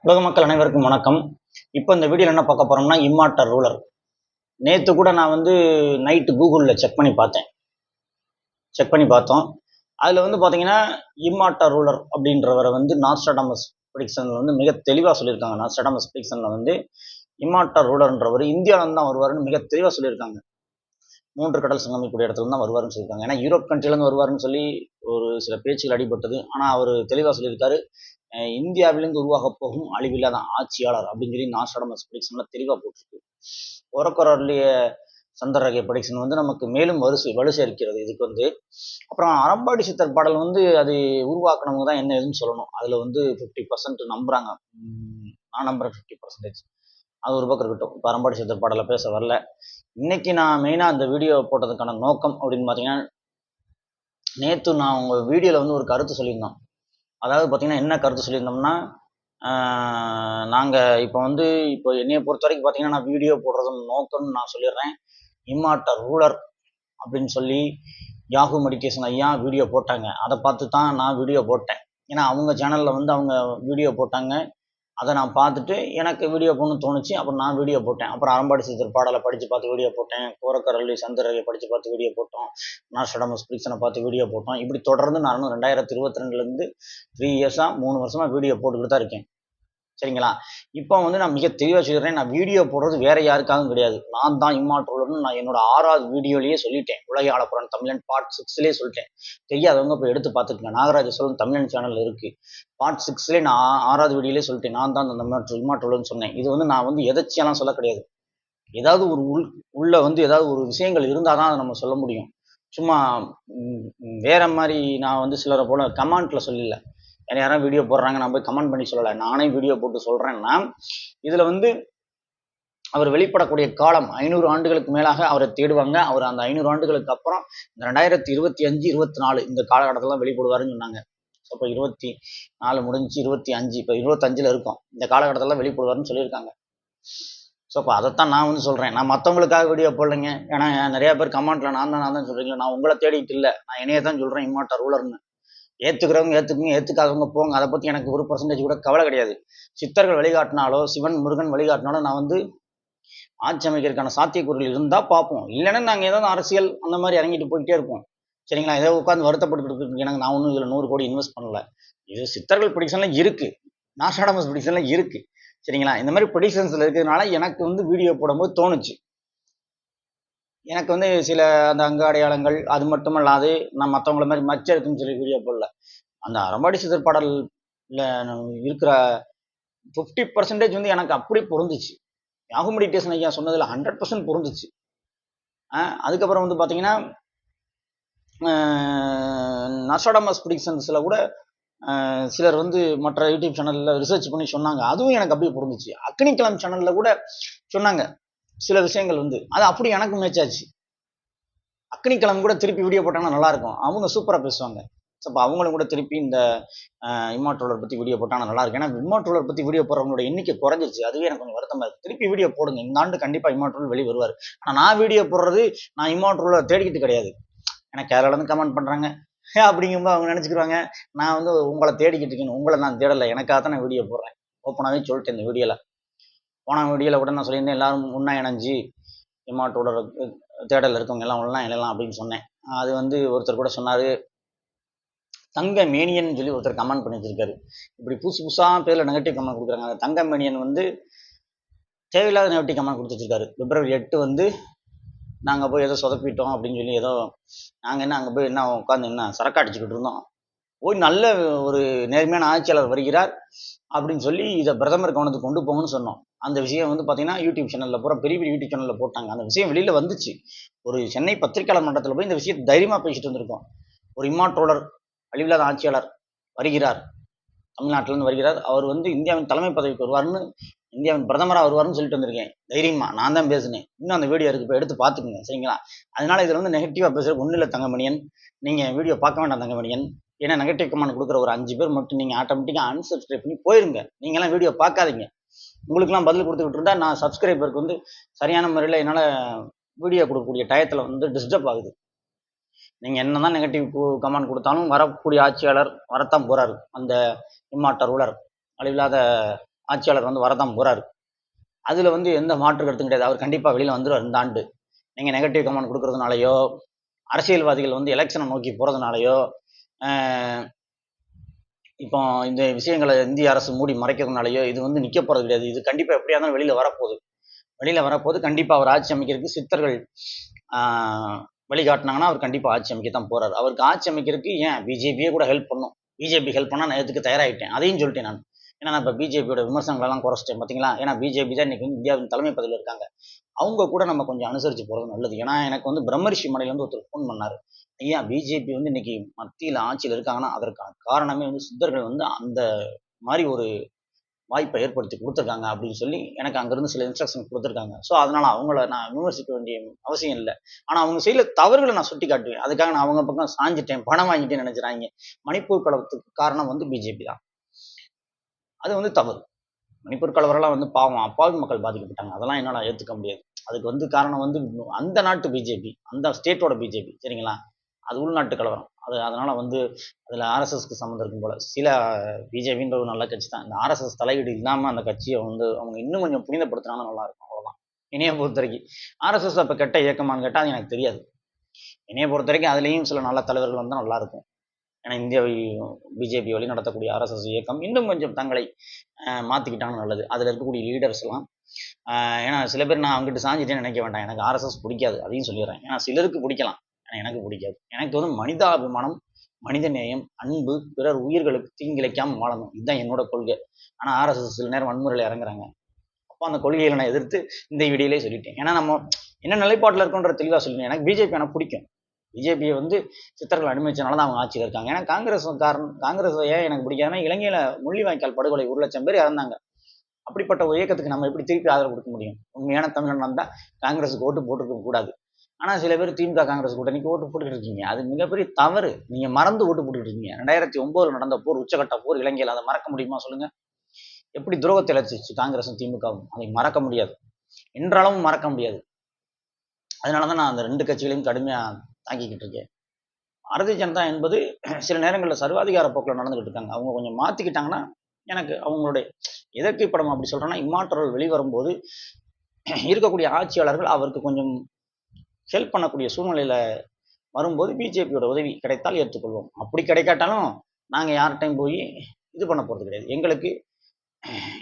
உலக மக்கள் அனைவருக்கும் வணக்கம். இப்போ இந்த வீடியோவில் என்ன பார்க்க போறோம்னா, இம்மார்ட்டல் ரூலர். நேற்று கூட நான் நைட்டு கூகுளில் செக் பண்ணி பார்த்தோம். அதில் பார்த்தீங்கன்னா, இம்மார்ட்டல் ரூலர் அப்படின்றவரை நாஸ்ட்ராடமஸ் ப்ரெடிக்ஷனில் மிக தெளிவாக சொல்லியிருக்காங்க. நாஸ்ட்ராடமஸ் ப்ரெடிக்ஷனில் இம்மார்ட்டல் ரூலர்ன்றவர் இந்தியாவிலேருந்து தான் வருவாருன்னு மிக தெளிவாக சொல்லியிருக்காங்க. 3 கடல் சங்கமிக்கூடிய இடத்துல தான் வருவாருன்னு சொல்லியிருக்காங்க. ஏன்னா யூரோப் கண்ட்ரிலேருந்து வருவாருன்னு சொல்லி ஒரு சில பேச்சுகள் அடிபட்டது. ஆனால் அவர் தெளிவாக சொல்லியிருக்காரு, இந்தியாவிலிருந்து உருவாக போகும் அழிவில்லாத ஆட்சியாளர் அப்படின்னு சொல்லி நாஸ்ட்ராடமஸ் ப்ரெடிக்ஷன்ல தெளிவாக போட்டிருக்கு. ஓரக்கொரர்லிய சந்திரரகை ப்ரெடிக்ஷன் நமக்கு மேலும் வலு சேர்க்கிறது. இதுக்கு அப்புறம் அறம்பாடி சித்தர் பாடல் அது உருவாக்கணவங்க தான் என்ன எதுன்னு சொல்லணும். அதில் 50% நம்புறாங்க. நான் நம்புறேன் 50%. அது ஒரு பக்கம் இருக்கட்டும். இப்போ அறம்பாடி சித்தர் பாடலை பேச வரல. இன்னைக்கு நான் மெயினாக அந்த வீடியோ போட்டதுக்கான நோக்கம் அப்படின்னு பார்த்தீங்கன்னா, நேற்று நான் உங்கள் வீடியோவில் ஒரு கருத்து சொல்லியிருந்தோம். அதாவது பார்த்தீங்கன்னா, என்ன கருத்து சொல்லியிருந்தோம்னா, நாங்கள் இப்போ என்னையை பொறுத்த வரைக்கும் பார்த்தீங்கன்னா, நான் வீடியோ போடுறதன் நோக்கம்னு நான் சொல்லிடுறேன். இம்மார்ட்டல் ரூலர் அப்படின்னு சொல்லி யாஹூ மெடிடேஷன் ஐயா வீடியோ போட்டாங்க. அதை பார்த்து தான் நான் வீடியோ போட்டேன். ஏன்னா அவங்க சேனலில் அவங்க வீடியோ போட்டாங்க. அதை நான் பார்த்துட்டு எனக்கு வீடியோ போடணும்னு தோணுச்சு. அப்புறம் நான் வீடியோ போட்டேன். அப்புறம் அறம்பாடி சித்தர் பாடலை படித்து பார்த்து வீடியோ போட்டேன். கோரக்கரளி சந்திரரையை படித்து பார்த்து வீடியோ போட்டோம். நாஸ்ட்ராடமஸ் ப்ரெடிக்ஷனை பார்த்து வீடியோ போட்டோம். இப்படி தொடர்ந்து நான் 2022 3 இயர்ஸாக 3 வருஷமாக வீடியோ போட்டுக்கிட்டு தான் இருக்கேன். சரிங்களா? இப்போ நான் மிக தெளிவாக சொல்லிடுறேன். நான் வீடியோ போடுறது வேற யாருக்காகவும் கிடையாது. நான் தான் இம்மார்ட்டல்னு நான் என்னோட 6வது வீடியோலேயே சொல்லிட்டேன். உலகை ஆளப்போறேன் தமிழன் பார்ட் 6லேயே சொல்லிட்டேன். தெரியாதவங்க போய் எடுத்து பார்த்துக்கங்க. நாகராஜ சோழன் தமிழன் சேனல் இருக்கு. பார்ட் 6லேயே நான் 6வது வீடியோலேயே சொல்லிட்டேன். நான் தான் அந்த இம்மார்ட்டல்னு சொன்னேன். இது நான் எதாச்சியெல்லாம் சொல்ல கிடையாது. ஏதாவது ஒரு உள்ள ஏதாவது ஒரு விஷயங்கள் இருந்தால் தான் அதை நம்ம சொல்ல முடியும். சும்மா வேற மாதிரி நான் சிலரை போல கமெண்ட்ல சொல்லல. யாரும் வீடியோ போடுறாங்க, நான் போய் கமெண்ட் பண்ணி சொல்லலை. நானே வீடியோ போட்டு சொல்றேன்னா, இதுல அவர் வெளிப்படக்கூடிய காலம் 500 ஆண்டுகளுக்கு மேலாக அவரை தேடுவாங்க. அவர் அந்த 500 ஆண்டுகளுக்கு அப்புறம் இந்த 2025 24 இந்த காலகட்டத்தில் தான் வெளிப்படுவாருன்னு சொன்னாங்க. இப்போ 24 முடிஞ்சு 25, இப்போ 25ல் இருக்கும். இந்த காலகட்டத்தில் வெளிப்படுவாருன்னு சொல்லியிருக்காங்க. ஸோ அப்போ அதைத்தான் நான் சொல்கிறேன். நான் மற்றவங்களுக்காக வீடியோ போடலைங்க. ஏன்னா நிறைய பேர் கமெண்ட்டில் நான் தான் சொல்கிறீங்களா, நான் உங்களை தேடிட்டு இல்லை, நான் என்னையே தான் சொல்கிறேன் இம்மார்ட்டல் ரூலர்னு. ஏற்றுக்கிறவங்க ஏற்றுக்குங்க, ஏற்றுக்காதவங்க போங்க. அதை பற்றி எனக்கு 1% கூட கவலை கிடையாது. சித்தர்கள் வழிகாட்டினாலோ சிவன் முருகன் வழிகாட்டினாலோ நான் ஆட்சி அமைக்கிறதுக்கான சாத்தியக்கூறுகள் இருந்தால் பார்ப்போம். இல்லைன்னா நாங்கள் ஏதாவது அரசியல் அந்த மாதிரி இறங்கிட்டு போயிட்டே இருப்போம். சரிங்களா? ஏதோ உட்காந்து வருத்தப்பட்டு எனக்கு நான் ஒன்றும் இதில் 100 கோடி இன்வெஸ்ட் பண்ணல. இது சித்தர்கள் ப்ரெடிக்ஷன்லாம் இருக்குது, நாஸ்ட்ராடமஸ் ப்ரெடிக்ஷன்லாம் இருக்குது. சரிங்களா? இந்த மாதிரி ப்ரெடிக்ஷன்ஸில் இருக்கிறதுனால எனக்கு வீடியோ போடும்போது தோணுச்சு. எனக்கு சில அந்த அங்க அடையாளங்கள் அது மட்டும் இல்லாது நான் மற்றவங்கள மாதிரி மச்ச இருக்குன்னு சொல்லி வீடியோ போடல. அந்த அறம்பாடி சித்தர் பாடலில் இருக்கிற 50% எனக்கு அப்படி பொருந்துச்சு. யாஹூ மெடிடேஷன் ஐயா சொன்னதில் 100% பொருந்துச்சு. அதுக்கப்புறம் பார்த்தீங்கன்னா, நாஸ்ட்ராடமஸ் ப்ரெடிக்ஷன்ஸில் கூட சிலர் மற்ற யூடியூப் சேனலில் ரிசர்ச் பண்ணி சொன்னாங்க. அதுவும் எனக்கு அப்படியே பொருந்துச்சு. அக்னிக்கிழமை சேனலில் கூட சொன்னாங்க சில விஷயங்கள் அது அப்படி எனக்கு மேட்சாச்சு. அக்னிக்கிழமை கூட திருப்பி வீடியோ போட்டாங்கன்னா நல்லாயிருக்கும். அவங்க சூப்பராக பேசுவாங்க. ஸோ அப்போ அவங்களும் கூட திருப்பி இந்த இம்மார்ட்டல் ரூலர் பற்றி வீடியோ போட்டாங்கன்னா நல்லாயிருக்கும். ஏன்னா இம்மார்ட்டல் ரூலர் பற்றி வீடியோ போடுறவங்களோட எண்ணிக்கை குறைஞ்சிருச்சு. அதுவே எனக்கு கொஞ்சம் வருத்தமாக இருக்குது. திருப்பி வீடியோ போடுங்க. இந்த ஆண்டு கண்டிப்பாக இம்மார்ட்டல் ரூலர் வெளியே வருவார். ஆனால் நான் வீடியோ போடுறது நான் இம்மார்ட்டல் ரூலர் தேடிக்கிட்டு கிடையாது. ஏன்னா கேரளாலேருந்து கமெண்ட் பண்ணுறாங்க அப்படிங்கும்போது அவங்க நினச்சிக்கிறாங்க நான் உங்களை தேடிக்கிட்டு இருக்கேன். உங்களை நான் தேடலை, எனக்காக தான் நான் வீடியோ போடுறேன். ஓப்பனாகவே சொல்லிட்டேன் இந்த வீடியோவில். போன வீடியோவில் கூட நான் சொல்லியிருந்தேன், எல்லாரும் ஒன்றா இணைஞ்சு இம்மார்ட்டல் ரூலர் தேடல் இருக்கவங்க எல்லாம் ஒன்றா இணையலாம் அப்படின்னு சொன்னேன். அது ஒருத்தர் கூட சொன்னார், தங்க மேனியன் சொல்லி ஒருத்தர் கமெண்ட் பண்ணி வச்சிருக்காரு. இப்படி புதுசாக பேரில் நெகட்டிவ் கமெண்ட் கொடுக்குறாங்க. அந்த தங்க மேனியன் தேவையில்லாத நெகட்டிவ் கமெண்ட் கொடுத்து வச்சிருக்காரு. பிப்ரவரி 8 நாங்கள் போய் ஏதோ சொதப்பிட்டோம் அப்படின்னு சொல்லி ஏதோ நாங்கள் அங்கே போய் உட்காந்து சரக்கு அடிச்சுக்கிட்டு இருந்தோம். போய் நல்ல ஒரு நேர்மையான ஆட்சியாளர் வருகிறார் அப்படின்னு சொல்லி இதை பிரதமர் கவனத்துக்கு கொண்டு போங்கன்னு சொன்னோம். அந்த விஷயம் பார்த்தீங்கன்னா யூடியூப் சேனலில் பூரா பெரிய பெரிய யூடியூப் சேனலில் போட்டாங்க. அந்த விஷயம் வெளியில் வந்துச்சு. ஒரு சென்னை பத்திரிகையாளர் மன்றத்தில் போய் இந்த விஷயத்தை தைரியமாக பேசிட்டு வந்திருக்கோம். ஒரு இம்மார்ட்டல் ரூலர் அழிவில்லாத ஆட்சியாளர் வருகிறார், தமிழ்நாட்டிலேருந்து வருகிறார், அவர் இந்தியாவின் தலைமை பதவிக்கு வருவார்னு, இந்தியாவின் பிரதமராக வருவார்னு சொல்லிட்டு வந்திருக்கேன். தைரியமா நான் தான் பேசினேன். இன்னும் அந்த வீடியோ இருக்கு, இப்போ எடுத்து பார்த்துக்குங்க. சரிங்களா? அதனால இதில் நெகட்டிவாக பேசுகிற ஒன்றும் இல்லை தங்கமணியன். நீங்கள் வீடியோ பார்க்க வேண்டாம் தங்கமணியன். ஏன்னா நெகட்டிவ் கமெண்ட் கொடுக்குற ஒரு 5 பேர் மட்டும் நீங்கள் ஆட்டோமேட்டிக்காக அன்சப்ஸ்கிரைப் பண்ணி போயிருங்க. நீங்களாம் வீடியோ பார்க்காதீங்க. உங்களுக்குலாம் பதில் கொடுத்துக்கிட்டு இருந்தால் நான் சப்ஸ்கிரைபருக்கு சரியான முறையில் என்னால் வீடியோ கொடுக்கக்கூடிய டயத்தில் டிஸ்டர்ப் ஆகுது. நீங்கள் என்ன தான் நெகட்டிவ் கமெண்ட் கொடுத்தாலும் வரக்கூடிய ஆட்சியாளர் வரத்தான் போகிறாரு. அந்த இம்மார்ட்டல் ரூலர் அழிவில்லாத ஆட்சியாளர் வந்து வரதான் போறாரு. அதுல வந்து எந்த மாற்று கருத்தும் கிடையாது. அவர் கண்டிப்பா வெளியில வந்துருவார் இந்த ஆண்டு. நீங்க நெகட்டிவ் கமெண்ட் கொடுக்கறதுனாலயோ, அரசியல்வாதிகள் வந்து எலெக்ஷனை நோக்கி போறதுனாலயோ, இப்போ இந்த விஷயங்களை இந்திய அரசு மூடி மறைக்கிறதுனாலயோ இது வந்து நிக்க போறது கிடையாது. இது கண்டிப்பா எப்படியா இருந்தாலும் வெளியில வரப்போகுது. கண்டிப்பா அவர் ஆட்சி அமைக்கிறதுக்கு சித்தர்கள் வழிகாட்டினாங்கன்னா அவர் கண்டிப்பா ஆட்சி அமைக்கத்தான் போறாரு. அவருக்கு ஆட்சி அமைக்கிறதுக்கு ஏன் பிஜேபியே கூட ஹெல்ப் பண்ணும். பிஜேபி ஹெல்ப் பண்ணா நான் எதுக்கு தயாராகிட்டேன். அதையும் சொல்லிட்டேன் நான். ஏன்னா நான் இப்போ பிஜேபியோட விமர்சனங்கள் எல்லாம் குறைச்சிட்டேன் பார்த்தீங்களா. ஏன்னா பிஜேபி தான் இன்னைக்கு வந்து இந்தியாவின் தலைமை பதவியில் இருக்காங்க. அவங்க கூட நம்ம கொஞ்சம் அனுசரித்து போகிறது நல்லது. ஏன்னா எனக்கு வந்து பிரம்மரிஷி மலையிலேருந்து ஒருத்தர் ஃபோன் பண்ணார். ஐயா பிஜேபி வந்து இன்னைக்கு மத்தியில் ஆட்சியில் இருக்காங்கன்னா அதற்கான காரணமே வந்து சித்தர்கள் வந்து அந்த மாதிரி ஒரு வாய்ப்பை ஏற்படுத்தி கொடுத்துருக்காங்க அப்படின்னு சொல்லி எனக்கு அங்கேருந்து சில இன்ஸ்ட்ரக்ஷன் கொடுத்துருக்காங்க. ஸோ அதனால் அவங்கள நான் விமர்சிக்க வேண்டிய அவசியம் இல்லை. ஆனால் அவங்க செய்யல தவறுகளை நான் சுட்டி காட்டுவேன். அதுக்காக நான் அவங்க பக்கம் சாஞ்சிட்டேன், பணம் வாங்கிட்டேன்னு நினைச்சிடாங்க. மணிப்பூர் கலவரத்துக்கு காரணம் வந்து பிஜேபி தான். அது வந்து தவறு. மணிப்பூர் கலவரெல்லாம் வந்து பாவம் அப்பாவி மக்கள் பாதிக்கப்பட்டாங்க. அதெல்லாம் என்னால் ஏற்றுக்க முடியாது. அதுக்கு வந்து காரணம் வந்து அந்த நாட்டு பிஜேபி, அந்த ஸ்டேட்டோட பிஜேபி, சரிங்களா. அது உள்நாட்டு கலவரம். அதனால வந்து அதில் ஆர்எஸ்எஸ்க்கு சம்மந்தம் இருக்கும் போல. சில பிஜேபின்ற ஒரு நல்ல கட்சி தான். இந்த ஆர்எஸ்எஸ் தலையீடு இல்லாமல் அந்த கட்சியை வந்து அவங்க இன்னும் கொஞ்சம் புனிதப்படுத்தினாலும் நல்லா இருக்கும். அவ்வளோதான் என்னைய பொறுத்த வரைக்கும். ஆர்எஸ்எஸ் அப்போ கெட்ட இயக்கமானு கேட்டால் அது எனக்கு தெரியாது. என்னைய பொறுத்த வரைக்கும் அதுலேயும் சில நல்ல தலைவர்கள் வந்தால் நல்லா இருக்கும். ஏன்னா இந்தியாவை பிஜேபி வழி நடத்தக்கூடிய ஆர்எஸ்எஸ் இயக்கம் இன்னும் கொஞ்சம் தங்களை மாற்றிக்கிட்டாலும் நல்லது. அதில் இருக்கக்கூடிய லீடர்ஸ் எல்லாம் ஏன்னா சில பேர் நான் அவங்ககிட்ட சாஞ்சிட்டேன்னு நினைக்க வேண்டாம். எனக்கு ஆர்எஸ்எஸ் பிடிக்காது, அதையும் சொல்லிடுறேன். ஏன்னா சிலருக்கு பிடிக்கலாம், ஆனால் எனக்கு பிடிக்காது. எனக்கு வந்து மனிதாபிமானம், மனித நேயம், அன்பு, பிறர் உயிர்களுக்கு தீங்கிழைக்காமல் வாழணும், இதுதான் என்னோட கொள்கை. ஆனால் ஆர்எஸ்எஸ் சில நேரம் வன்முறையில் இறங்குறாங்க. அப்போ அந்த கொள்கைகளை நான் எதிர்த்து இந்த வீடியோலே சொல்லிட்டேன். ஏன்னா நம்ம என்ன நிலைப்பாட்டில் இருக்கோன்ற தெளிவாக சொல்லிட்டேன். எனக்கு பிஜேபி எனக்கு பிடிக்கும். பிஜேபியை வந்து சித்தர்கள் அனுமதிச்சனால தான் அவங்க ஆட்சியில் இருக்காங்க. ஏன்னா காங்கிரஸ் ஏன் எனக்கு பிடிக்காதுன்னா இலங்கையில் முள்ளிவாய்க்கால் படுகொலை 1,00,000 பேர் இறந்தாங்க. அப்படிப்பட்ட ஒரு இயக்கத்துக்கு நம்ம எப்படி திருப்பி ஆதரவு கொடுக்க முடியும். உண்மையான தமிழன் வந்தால் காங்கிரஸுக்கு ஓட்டு போட்டுருக்க கூடாது. ஆனால் சில பேர் திமுக காங்கிரஸ் கூட்டணிக்கு ஓட்டு போட்டுக்கிட்டு இருக்கீங்க. அது மிகப்பெரிய தவறு. நீங்கள் மறந்து ஓட்டு போட்டுக்கிட்டு இருக்கீங்க. 2009 நடந்த போர், உச்சகட்ட போர் இலங்கையில், அதை மறக்க முடியுமா சொல்லுங்க. எப்படி துரோகத்தை இழைச்சிச்சு காங்கிரஸும் திமுகவும், அதை மறக்க முடியாது, என்றளவும் மறக்க முடியாது. அதனால தான் நான் அந்த 2 கட்சிகளையும் கடுமையாக தாக்கிக்கிட்டு இருக்கேன். பாரதிய ஜனதா என்பது சில நேரங்களில் சர்வாதிகார போக்கில் நடந்துகிட்டு இருக்காங்க. அவங்க கொஞ்சம் மாற்றிக்கிட்டாங்கன்னா எனக்கு அவங்களுடைய எதற்கு இப்போ நம்ம அப்படி சொல்கிறோன்னா, இம்மாற்றல் வெளிவரும்போது இருக்கக்கூடிய ஆட்சியாளர்கள் அவருக்கு கொஞ்சம் ஹெல்ப் பண்ணக்கூடிய சூழ்நிலையில் வரும்போது பிஜேபியோட உதவி கிடைத்தால் ஏற்றுக்கொள்வோம். அப்படி கிடைக்காட்டாலும் நாங்கள் யார்கிட்டையும் போய் இது பண்ண போகிறது கிடையாது. எங்களுக்கு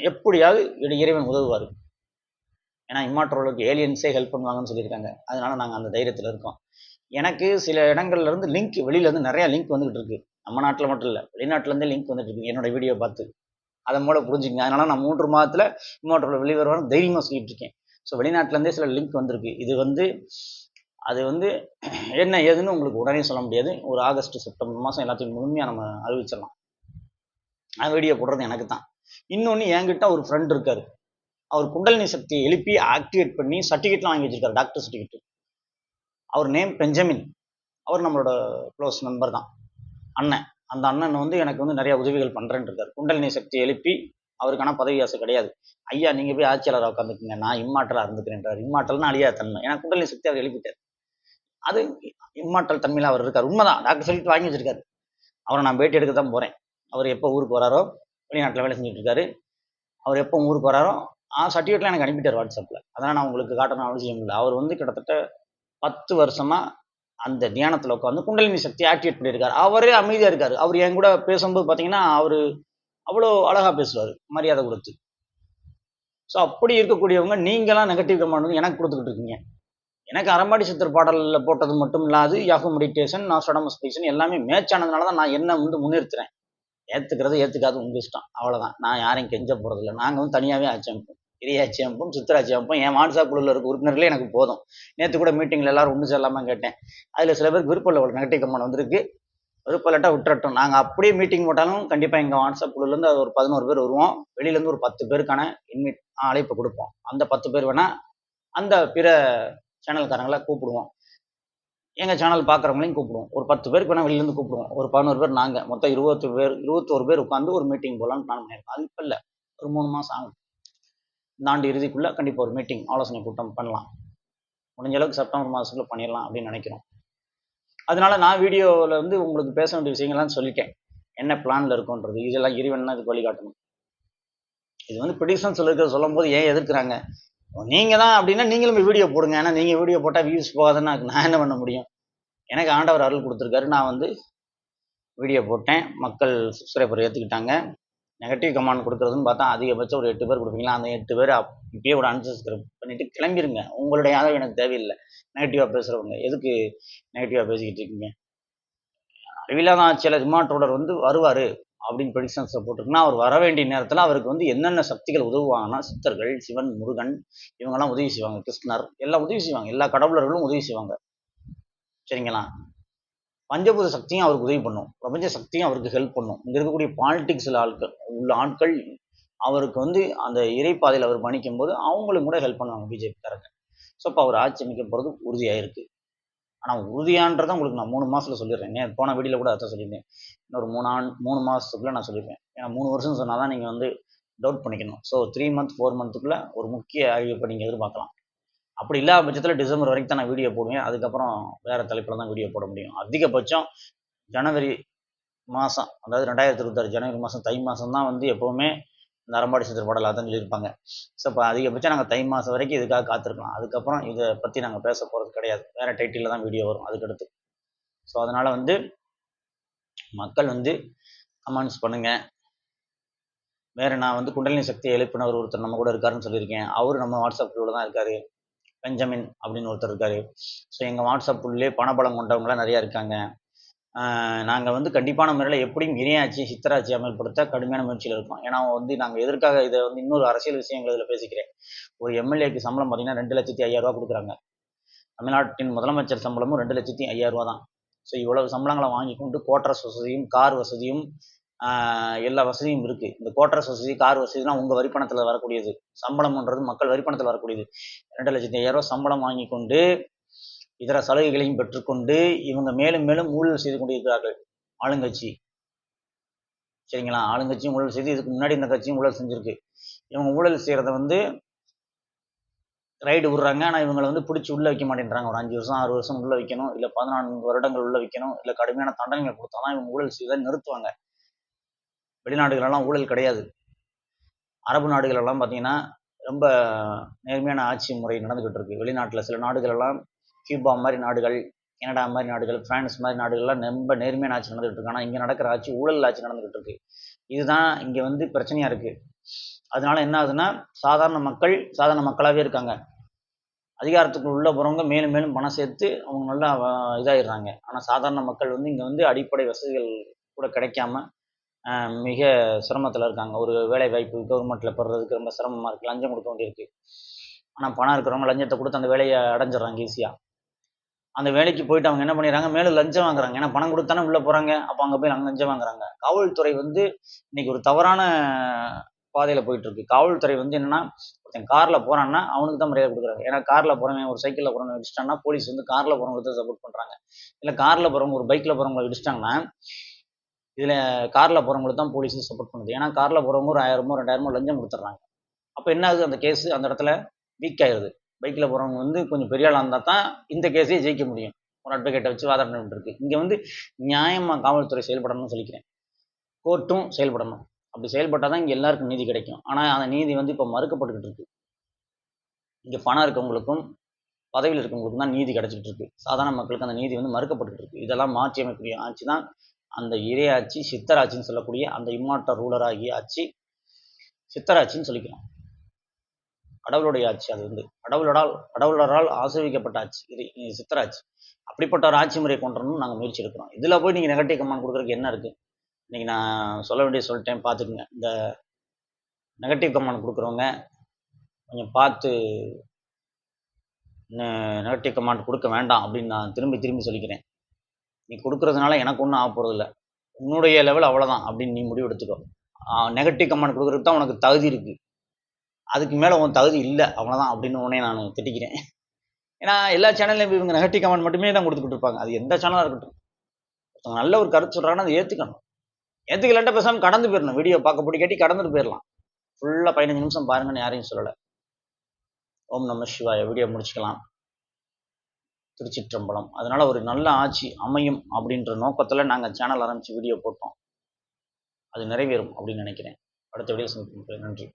எப்படியாவது இறைவன் உதவுவார். ஏன்னா இம்மாற்றலுக்கு ஏலியன்ஸே ஹெல்ப் பண்ணுவாங்கன்னு சொல்லியிருக்காங்க. அதனால நாங்கள் அந்த தைரியத்தில் இருக்கோம். எனக்கு சில இடங்கள்லேருந்து லிங்க், வெளியிலேருந்து நிறையா லிங்க் வந்துகிட்டு இருக்கு. நம்ம நாட்டில் மட்டும் இல்லை, வெளிநாட்டிலேருந்தே லிங்க் வந்துட்டு இருக்கு என்னோட வீடியோ பார்த்து. அதன் மூலம் புரிஞ்சுங்க. அதனால நான் 3 மாதத்தில் இம்மாற்றல் வெளிவருவான்னு தைரியமாக சொல்லிட்டு இருக்கேன். ஸோ வெளிநாட்டிலேருந்தே சில லிங்க் வந்திருக்கு. இது வந்து அது வந்து என்ன ஏதுன்னு உங்களுக்கு உடனே சொல்ல முடியாது. ஒரு ஆகஸ்ட் செப்டம்பர் மாதம் எல்லாத்தையும் முழுமையாக நம்ம அறிவிச்சிடலாம். வீடியோ போடுறது எனக்கு தான். இன்னொன்று, என்கிட்ட ஒரு ஃப்ரெண்ட் இருக்கார். அவர் குண்டலினி சக்தியை எழுப்பி ஆக்டிவேட் பண்ணி சர்டிஃபிகேட்லாம் வாங்கி வச்சிருக்காரு, டாக்டர் சர்டிஃபிகேட். அவர் நேம் பெஞ்சமின். அவர் நம்மளோட க்ளோஸ் நண்பர் தான், அண்ணன். அந்த அண்ணன் வந்து எனக்கு வந்து நிறைய உதவிகள் பண்ணுறேன்னு இருக்கார். குண்டலினி சக்தியை எழுப்பி, அவருக்கான பதவி ஆசை கிடையாது. ஐயா நீங்கள் போய் ஆட்சியாளராக உட்காந்துக்குங்க, நான் இம்மாற்றலாக இருந்துக்கிறேன்றார். இம்மாற்றல்னா அழியாத தன்மை. ஏன்னா குண்டலினி சக்தி அவர் எழுப்பிட்டார். அது இம்மாற்றல் தன்மையில் அவர் இருக்கார். உண்மைதான், டாக்டர் சர்டிஃபிகேட் வாங்கி வச்சிருக்காரு. அவரை நான் பேட்டி எடுக்க தான் போகிறேன். அவர் எப்போ ஊருக்கு வராரோ, வெளிநாட்டில் வேலை செஞ்சுட்டு இருக்காரு. அவர் எப்போ ஊருக்கு வராரோ சர்டிஃபிகேட்லாம் எனக்கு அனுப்பிட்டார் வாட்ஸ்அப்பில். அதனால் நான் உங்களுக்கு காட்டணும் அவசியம் இல்லை. அவர் வந்து கிட்டத்தட்ட 10 வருஷமாக அந்த தியானத்தில் உட்காந்து குண்டலினி சக்தி ஆக்டிவேட் பண்ணியிருக்காரு. அவரே அமைதியாக இருக்கார். அவர் என் கூட பேசும்போது பார்த்தீங்கன்னா அவர் அவ்வளோ அழகாக பேசுவார், மரியாதை கொடுத்து. ஸோ அப்படி இருக்கக்கூடியவங்க நீங்களாம் நெகட்டிவ் கமெண்ட் வந்து எனக்கு கொடுத்துக்கிட்டு இருக்கீங்க. எனக்கு அறம்பாடி சித்தர் பாடலில் போட்டது மட்டும் இல்லாது யாகு மெடிடேஷன், நாஸ்டாடமஸ் ப்ரெடிக்ஷன் எல்லாமே மேட்ச் ஆனதுனால தான் நான் என்ன வந்து முன்னிறுத்துறேன். ஏற்றுக்கிறது ஏற்றுக்காது உங்கள் இஷ்டம், அவ்வளோதான். நான் யாரையும் கெஞ்ச போகிறதில்ல. நாங்கள் வந்து தனியாகவே ஆட்சி அமைப்போம், பெரிய ஆட்சி அமைப்போம், சித்தராட்சி அமைப்போம். என் வாட்ஸ்அப் குழுவில் இருக்க உறுப்பினர்களே எனக்கு போதும். நேற்று கூட மீட்டிங்கில் எல்லாரும் ஒன்று சேரலாமா கேட்டேன். அதில் சில பேருக்கு விருப்பம் இல்லை, ஒரு நெகட்டிவ் கமெண்ட் வந்திருக்கு. விருப்பம் இல்லாட்டா விட்டுறட்டும். நாங்கள் அப்படியே மீட்டிங் போட்டாலும் கண்டிப்பாக எங்கள் வாட்ஸ்அப் குழுலேருந்து அது ஒரு 11 பேர் வருவோம். வெளியிலேருந்து ஒரு 10 பேருக்கான அழைப்பு கொடுப்போம். அந்த 10 பேர் வேணால் அந்த பிற சேனல்காரங்களை கூப்பிடுவோம். எங்கள் சேனல் பார்க்குறவங்களையும் கூப்பிடுவோம். ஒரு 10 பேருக்கு வேணால் வெளியிலேருந்து கூப்பிடுவோம். ஒரு 11 பேர் நாங்கள், மொத்தம் 21 பேர் உட்காந்து ஒரு மீட்டிங் போகலான்னு பிளான் பண்ணியிருக்கோம். அது இப்போ இல்லை, ஒரு 3 மாதம் ஆகும். இந்த ஆண்டு இறுதிக்குள்ளே கண்டிப்பாக ஒரு மீட்டிங், ஆலோசனை கூட்டம் பண்ணலாம். முடிஞ்ச அளவுக்கு செப்டம்பர் மாதத்துக்குள்ளே பண்ணிடலாம் அப்படின்னு நினைக்கிறோம். அதனால நான் வீடியோவில் வந்து உங்களுக்கு பேச வேண்டிய விஷயங்கள்லாம் சொல்லிட்டேன், என்ன பிளானில் இருக்குன்றது. இதெல்லாம் இறைவன் தான் இதுக்கு வழிகாட்டணும். இது வந்து ப்ரிடிக்ஷன் சொல்லும் போது ஏன் எதிர்க்கிறாங்க? நீங்கள் தான் அப்படின்னா நீங்களும் வீடியோ போடுங்க. ஏன்னா நீங்கள் வீடியோ போட்டால் வியூஸ் போகாதுன்னா நான் என்ன பண்ண முடியும்? எனக்கு ஆண்டவர் அருள் கொடுத்துருக்காரு. நான் வந்து வீடியோ போட்டேன். மக்கள் சப்ஸ்கிரைபர் ஏற்றுக்கிட்டாங்க. நெகட்டிவ் கமெண்ட் கொடுக்குறதுன்னு பார்த்தா அதிகபட்சம் ஒரு 8 பேர் கொடுப்பீங்களா? அந்த 8 பேர் இப்பயே ஒரு அன்சப்ஸ்கிரைப் பண்ணிவிட்டு கிளம்பிடுங்க. உங்களுடைய ஆதரவு எனக்கு தேவையில்லை. நெகட்டிவாக பேசுகிறவங்க எதுக்கு நெகட்டிவாக பேசிக்கிட்டு இருக்கீங்க? அறிவில்லாத ஆட்சியாளர் இம்மாற்றோடர் வந்து வருவார் அப்படின்னு ப்ரெடிக்ஷன்ஸை போட்டிருக்குன்னா, அவர் வர வேண்டிய நேரத்தில் அவருக்கு வந்து என்னென்ன சக்திகள் உதவுவாங்கன்னா, சித்தர்கள், சிவன், முருகன் இவங்கெல்லாம் உதவி செய்வாங்க. கிருஷ்ணர் எல்லாம் உதவி செய்வாங்க. எல்லா கடவுளர்களும் உதவி செய்வாங்க. சரிங்களா? பஞ்சபூத சக்தியும் அவருக்கு உதவி பண்ணும். பிரபஞ்ச சக்தியும் அவருக்கு ஹெல்ப் பண்ணும். இங்கே இருக்கக்கூடிய பாலிடிக்ஸில் ஆட்கள் அவருக்கு வந்து அந்த இறைப்பாதையில் அவர் பணிக்கும் போது அவங்களுக்கு கூட ஹெல்ப் பண்ணுவாங்க பிஜேபிக்காரங்க. ஸோ இப்போ அவர் ஆட்சி அமைக்க போகிறது உறுதியாயிருக்கு. ஆனால் உறுதியான்றதை உங்களுக்கு நான் 3 மாதத்தில் சொல்லிடுறேன். போன வீடியோவில் கூட அதான் சொல்லியிருந்தேன். இன்னொரு 3 மாதத்துக்குள்ளே நான் சொல்லியிருப்பேன். ஏன்னா 3 வருஷம் சொன்னால் தான் நீங்கள் வந்து டவுட் பண்ணிக்கணும். ஸோ 3 மந்த் 4 மந்த்துக்குள்ளே ஒரு முக்கிய அறிவிப்பை நீங்கள் எதிர்பார்க்கலாம். அப்படி இல்லாத பட்சத்தில் டிசம்பர் வரைக்கும் தான் நான் வீடியோ போடுவேன். அதுக்கப்புறம் வேறு தலைப்பில் தான் வீடியோ போட முடியும். அதிகபட்சம் ஜனவரி மாதம், அதாவது 2026 ஜனவரி மாதம், தை மாதம் தான் வந்து எப்போவுமே இந்த அரம்பாடி சித்திர பாடல் அதான் சொல்லியிருப்பாங்க. ஸோ இப்போ அதிகபட்சம் நாங்கள் தை மாதம் வரைக்கும் இதுக்காக காத்திருக்கலாம். அதுக்கப்புறம் இதை பற்றி நாங்கள் பேச போகிறது கிடையாது. வேறு டைட்டிலில் தான் வீடியோ வரும் அதுக்கடுத்து. ஸோ அதனால் வந்து மக்கள் வந்து கமெண்ட்ஸ் பண்ணுங்கள். வேறு நான் வந்து குண்டலினி சக்தியை எழுப்பினவர் ஒருத்தர் நம்ம கூட இருக்காருன்னு சொல்லியிருக்கேன். அவர் நம்ம வாட்ஸ்அப் குழுவில் தான் இருக்கார். பெஞ்சமின் அப்படின்னு ஒருத்தர் இருக்கார். ஸோ எங்கள் வாட்ஸ்அப் குழுவிலே பணபலம் கொண்டவங்களாம் நிறையா இருக்காங்க. நாங்கள் வந்து கண்டிப்பான முறையில் எப்படியும் இணையாட்சி சித்தராட்சி அமல்படுத்த கடுமையான முயற்சியில் இருக்கோம். ஏன்னா வந்து நாங்கள் எதற்காக இதை வந்து இன்னொரு அரசியல் விஷயங்கள் இதில் பேசிக்கிறேன். ஒரு எம்எல்ஏக்கு சம்பளம் பார்த்தீங்கன்னா 2,50,000 கொடுக்குறாங்க. தமிழ்நாட்டின் முதலமைச்சர் சம்பளமும் 2,50,000 தான். ஸோ இவ்வளவு சம்பளங்களை வாங்கி கொண்டு கோட்ரஸ் வசதியும் கார் வசதியும் எல்லா வசதியும் இருக்குது. இந்த கோட்ரஸ் வசதி கார் வசதிலாம் உங்கள் வரிப்பணத்தில் வரக்கூடியது. சம்பளம்ன்றது மக்கள் வரிப்பணத்தில் வரக்கூடியது. 2,50,000 சம்பளம் வாங்கி கொண்டு இதர சலுகைகளையும் பெற்றுக்கொண்டு இவங்க மேலும் மேலும் ஊழல் செய்து கொண்டிருக்கிறார்கள். ஆளுங்கட்சி, சரிங்களா? ஆளுங்கட்சியும் ஊழல் செய்து, இதுக்கு முன்னாடி இந்த கட்சியும் ஊழல் செஞ்சுருக்கு. இவங்க ஊழல் செய்கிறத வந்து ரைடு விடுறாங்க. ஆனால் இவங்களை வந்து பிடிச்சி உள்ளே வைக்க மாட்டேன்றாங்க. ஒரு 5 வருஷம் 6 வருஷம் உள்ளே வைக்கணும், இல்லை 14 வருடங்கள் உள்ளே வைக்கணும், இல்லை கடுமையான தண்டனைகள் கொடுத்தா தான் இவங்க ஊழல் செய்வதை நிறுத்துவாங்க. வெளிநாடுகளெல்லாம் ஊழல் கிடையாது. அரபு நாடுகளெல்லாம் பார்த்தீங்கன்னா ரொம்ப நேர்மையான ஆட்சி முறை நடந்துக்கிட்டு இருக்கு. வெளிநாட்டில் சில நாடுகளெல்லாம் கியூபா மாதிரி நாடுகள், கனடா மாதிரி நாடுகள், பிரான்ஸ் மாதிரி நாடுகள்லாம் ரொம்ப நேர்மையான ஆட்சி நடந்துகிட்டு இருக்கு. ஆனால் இங்கே நடக்கிற ஆட்சி ஊழல் ஆட்சி நடந்துகிட்டு இருக்கு. இதுதான் இங்கே வந்து பிரச்சனையாக இருக்குது. அதனால என்ன ஆகுதுன்னா, சாதாரண மக்களாகவே இருக்காங்க. அதிகாரத்துக்கு உள்ளே போகிறவங்க மேலும் மேலும் பணம் சேர்த்து அவங்க நல்லா இதாகிடுறாங்க. ஆனால் சாதாரண மக்கள் வந்து இங்கே வந்து அடிப்படை வசதிகள் கூட கிடைக்காம மிக சிரமத்தில் இருக்காங்க. ஒரு வேலை வாய்ப்பு கவர்மெண்ட்டில் பெறுறதுக்கு ரொம்ப சிரமமாக இருக்குது. லஞ்சம் கொடுக்க வேண்டியிருக்கு. ஆனால் பணம் இருக்கிறவங்க லஞ்சத்தை கொடுத்து அந்த வேலையை அடைஞ்சிடறாங்க ஈஸியாக. அந்த வேலைக்கு போயிட்டு அவங்க என்ன பண்ணிடுறாங்க, மேலும் லஞ்சம் வாங்குறாங்க. ஏன்னா பணம் கொடுத்தானே உள்ளே போகிறாங்க. அப்போ அங்கே போய் லஞ்சம் வாங்குறாங்க. காவல்துறை வந்து இன்னைக்கு ஒரு தவறான பாதையில் போயிட்டுருக்கு. காவல்துறை வந்து என்னென்னா, ஒருத்தன் காரில் போகிறான்னா அவனுக்கு தான் மரியாதை கொடுக்குறாங்க. ஏன்னா காரில் போகிறவன் ஒரு சைக்கிளில் போகிறவங்க இடிச்சிட்டாங்கன்னா போலீஸ் வந்து காரில் போகிறவங்களுக்கு தான் சப்போர்ட் பண்ணுறாங்க. இல்லை காரில் போகிறவங்க ஒரு பைக்கில் போகிறவங்களை இடிச்சிட்டாங்கன்னா இதில் காரில் போகிறவங்களுக்கு தான் போலீஸும் சப்போர்ட் பண்ணுது. ஏன்னா காரில் போகிறவங்க ஒரு 1000மோ 2000மோ லஞ்சம் கொடுத்துட்றாங்க. அப்போ என்ன ஆகுது, அந்த கேஸு அந்த இடத்துல வீக் ஆயிடுது. பைக்கில் போகிறவங்க வந்து கொஞ்சம் பெரிய ஆளாக இருந்தால் தான் இந்த கேஸையே ஜெயிக்க முடியும். ஒரு அட்வொகேட்டை வச்சு வாதாட்டம் இருக்குது. இங்கே வந்து நியாயமாக காவல்துறை செயல்படணும்னு சொல்லிக்கிறேன். கோர்ட்டும் செயல்படணும். அப்படி செயல்பட்டால் தான் இங்கே எல்லாருக்கும் நீதி கிடைக்கும். ஆனால் அந்த நீதி வந்து இப்போ மறுக்கப்பட்டுக்கிட்டு இருக்கு. இங்கே பணம் இருக்கவங்களுக்கும் பதவியில் இருக்கவங்களுக்கும் தான் நீதி கிடைச்சிக்கிட்டு இருக்கு. சாதாரண மக்களுக்கு அந்த நீதி வந்து மறுக்கப்பட்டுக்கிட்டு இருக்கு. இதெல்லாம் மாற்றி அமைக்கக்கூடிய ஆட்சி தான் அந்த இறையாட்சி, சித்தராட்சின்னு சொல்லக்கூடிய அந்த இம்மார்டல் ரூலர் ஆகிய ஆட்சி சித்தராட்சின்னு சொல்லிக்கலாம். கடவுளுடைய ஆட்சி. அது வந்து கடவுளரால் ஆசிர்வதிக்கப்பட்ட ஆட்சி. இது சித்தராட்சி. அப்படிப்பட்ட ஒரு ஆட்சி முறையை கொண்டு வரணும்னு நாங்கள் முயற்சி எடுக்கிறோம். இதில் போய் நீங்கள் நெகட்டிவ் கமெண்ட் கொடுக்குறதுக்கு என்ன இருக்குது? இன்றைக்கி நான் சொல்ல வேண்டிய சொல்லிட்டேன், பார்த்துக்குங்க. இந்த நெகட்டிவ் கமெண்ட் கொடுக்குறவங்க கொஞ்சம் பார்த்து நெகட்டிவ் கமெண்ட் கொடுக்க வேண்டாம் அப்படின்னு நான் திரும்பி சொல்லிக்கிறேன். நீ கொடுக்குறதுனால எனக்கு ஒன்றும் ஆக போகிறதில்ல. உன்னுடைய லெவல் அவ்வளோதான் அப்படின்னு நீ முடிவு எடுத்துக்கோ. நெகட்டிவ் கமெண்ட் கொடுக்குறதுக்கு தான் உனக்கு தகுதி இருக்குது. அதுக்கு மேலே உன் தகுதி இல்லை, அவ்வளோதான் அப்படின்னு உடனே நான் திட்டிக்கிறேன். ஏன்னா எல்லா சேனல்லையும் இவங்க நெகட்டிவ் கமெண்ட் மட்டுமே தான் கொடுத்துக்கிட்டு இருப்பாங்க. அது எந்த சேனலாக இருக்கட்டும். ஒருத்தவங்க நல்ல ஒரு கருத்து சொல்கிறாங்கன்னா அதை ஏற்றுக்கணும். ஏற்றுக்கலான்ட்ட பேசாமல் கடந்து போயிடணும். வீடியோ பார்க்க பிடிக்காட்டி கடந்துட்டு போயிடலாம். ஃபுல்லாக 15 நிமிஷம் பாருங்கன்னு யாரையும் சொல்லலை. ஓம் நம சிவாய. வீடியோ முடிச்சுக்கலாம். திருச்சிற்றம்பலம். அதனால் ஒரு நல்ல ஆட்சி அமையும் அப்படின்ற நோக்கத்தில் நாங்கள் சேனல் ஆரம்பித்து வீடியோ போட்டோம். அது நிறைவேறும் அப்படின்னு நினைக்கிறேன். அடுத்த வீடியோ சந்திப்போம். நன்றி.